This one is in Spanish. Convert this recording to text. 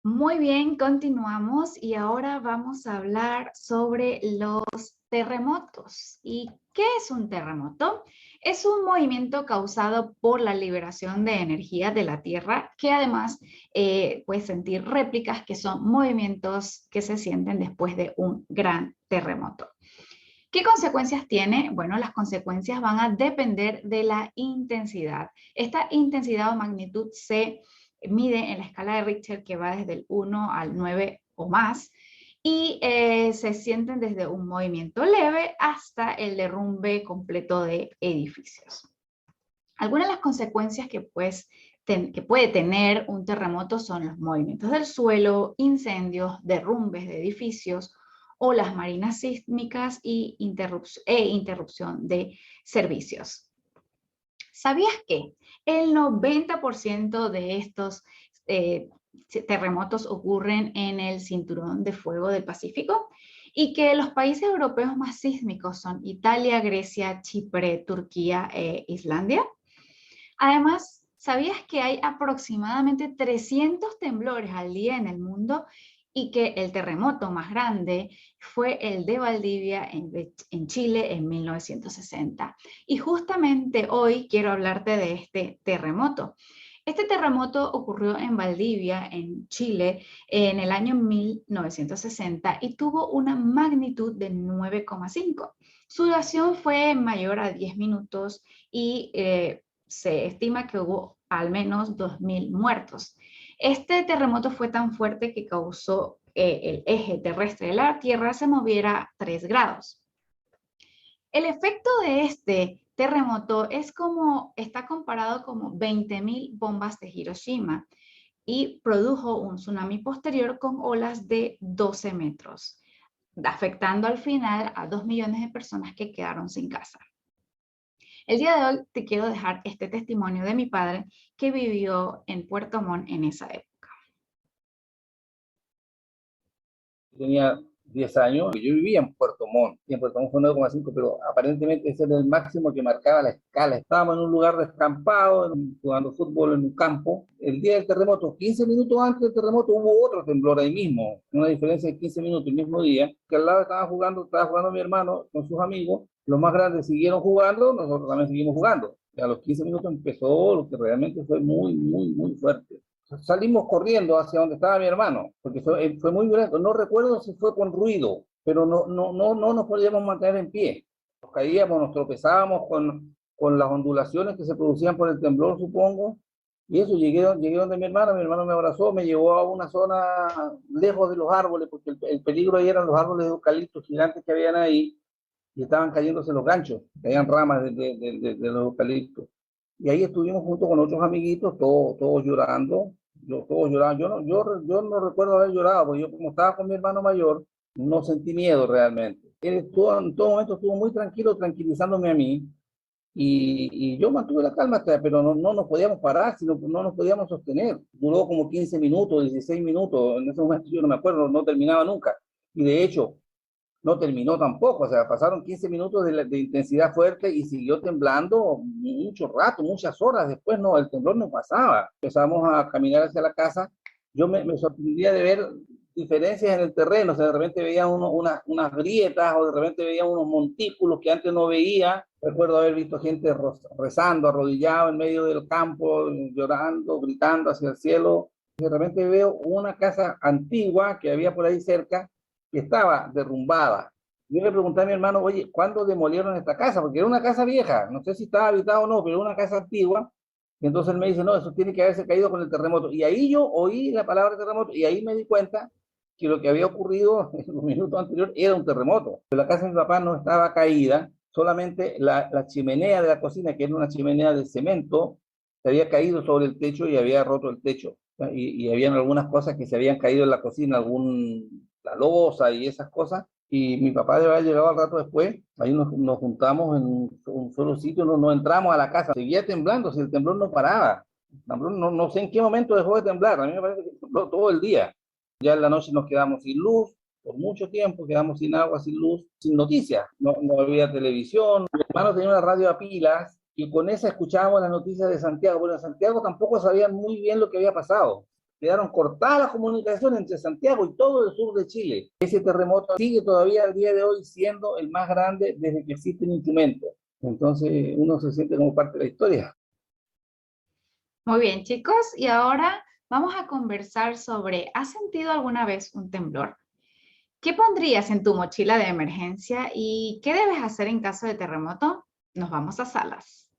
Muy bien, continuamos y ahora vamos a hablar sobre los terremotos. ¿Y qué es un terremoto? Es un movimiento causado por la liberación de energía de la Tierra que además puede sentir réplicas que son movimientos que se sienten después de un gran terremoto. ¿Qué consecuencias tiene? Bueno, las consecuencias van a depender de la intensidad. Esta intensidad o magnitud se mide en la escala de Richter que va desde el 1 al 9 o más y se sienten desde un movimiento leve hasta el derrumbe completo de edificios. Algunas de las consecuencias que puede tener un terremoto son los movimientos del suelo, incendios, derrumbes de edificios o las marinas sísmicas e interrupción de servicios. ¿Sabías que el 90% de estos terremotos ocurren en el cinturón de fuego del Pacífico? Y que los países europeos más sísmicos son Italia, Grecia, Chipre, Turquía e Islandia. Además, ¿sabías que hay aproximadamente 300 temblores al día en el mundo y que el terremoto más grande fue el de Valdivia en Chile en 1960? Y justamente hoy quiero hablarte de este terremoto. Este terremoto ocurrió en Valdivia, en Chile, en el año 1960 y tuvo una magnitud de 9,5. Su duración fue mayor a 10 minutos y se estima que hubo al menos 2.000 muertos. Este terremoto fue tan fuerte que causó el eje terrestre de la Tierra se moviera 3 grados. El efecto de este terremoto está comparado como 20.000 bombas de Hiroshima y produjo un tsunami posterior con olas de 12 metros, afectando al final a 2 millones de personas que quedaron sin casa. El día de hoy te quiero dejar este testimonio de mi padre que vivió en Puerto Montt en esa época. Tenía 10 años, yo vivía en Puerto Montt, y en Puerto Montt fue 9,5, pero aparentemente ese era el máximo que marcaba la escala. Estábamos en un lugar descampado, jugando fútbol en un campo. El día del terremoto, 15 minutos antes del terremoto, hubo otro temblor ahí mismo, una diferencia de 15 minutos el mismo día, que al lado estaba jugando mi hermano con sus amigos, los más grandes siguieron jugando, nosotros también seguimos jugando. Y a los 15 minutos empezó lo que realmente fue muy, muy, muy fuerte. Salimos corriendo hacia donde estaba mi hermano, porque fue muy violento. No recuerdo si fue con ruido, pero no nos podíamos mantener en pie. Nos caíamos, nos tropezábamos con las ondulaciones que se producían por el temblor, supongo. Y eso, llegué donde mi hermano me abrazó, me llevó a una zona lejos de los árboles, porque el peligro ahí eran los árboles de eucaliptos gigantes que habían ahí, y estaban cayéndose los ganchos, caían ramas de los eucaliptos. Y ahí estuvimos junto con otros amiguitos, todos llorando, todos lloraban. Yo no recuerdo haber llorado, porque yo como estaba con mi hermano mayor, no sentí miedo realmente. Él en todo momento estuvo muy tranquilo, tranquilizándome a mí, y yo mantuve la calma, pero no nos podíamos parar, sino no nos podíamos sostener. Duró como 15 minutos, 16 minutos, en ese momento yo no me acuerdo, no terminaba nunca. Y de hecho, no terminó tampoco, o sea, pasaron 15 minutos de intensidad fuerte y siguió temblando mucho rato, muchas horas después, no, el temblor no pasaba. Empezamos a caminar hacia la casa, yo me sorprendía de ver diferencias en el terreno, o sea, de repente veía unas grietas o de repente veía unos montículos que antes no veía. Recuerdo haber visto gente rezando, arrodillado en medio del campo, llorando, gritando hacia el cielo. De repente veo una casa antigua que había por ahí cerca, que estaba derrumbada. Yo le pregunté a mi hermano, oye, ¿cuándo demolieron esta casa? Porque era una casa vieja, no sé si estaba habitada o no, pero era una casa antigua. Y entonces él me dice, no, eso tiene que haberse caído con el terremoto. Y ahí yo oí la palabra terremoto y ahí me di cuenta que lo que había ocurrido en los minutos anteriores era un terremoto. Pero la casa de mi papá no estaba caída, solamente la chimenea de la cocina, que era una chimenea de cemento, se había caído sobre el techo y había roto el techo. Y habían algunas cosas que se habían caído en la cocina, la loza y esas cosas. Y mi papá debe haber llegado al rato después, ahí nos juntamos en un solo sitio, no entramos a la casa, seguía temblando, si el temblor no paraba. El temblor no sé en qué momento dejó de temblar, a mí me parece que tembló todo el día. Ya en la noche nos quedamos sin luz, por mucho tiempo quedamos sin agua, sin luz, sin noticias, no había televisión. Mi hermano tenía una radio a pilas y con esa escuchábamos las noticias de Santiago. Bueno, en Santiago tampoco sabían muy bien lo que había pasado. quedaron cortadas las comunicaciones entre Santiago y todo el sur de Chile. Ese terremoto sigue todavía al día de hoy siendo el más grande desde que existen instrumentos. Entonces uno se siente como parte de la historia. Muy bien, chicos, y ahora vamos a conversar sobre, ¿has sentido alguna vez un temblor? ¿Qué pondrías en tu mochila de emergencia y qué debes hacer en caso de terremoto? Nos vamos a salas.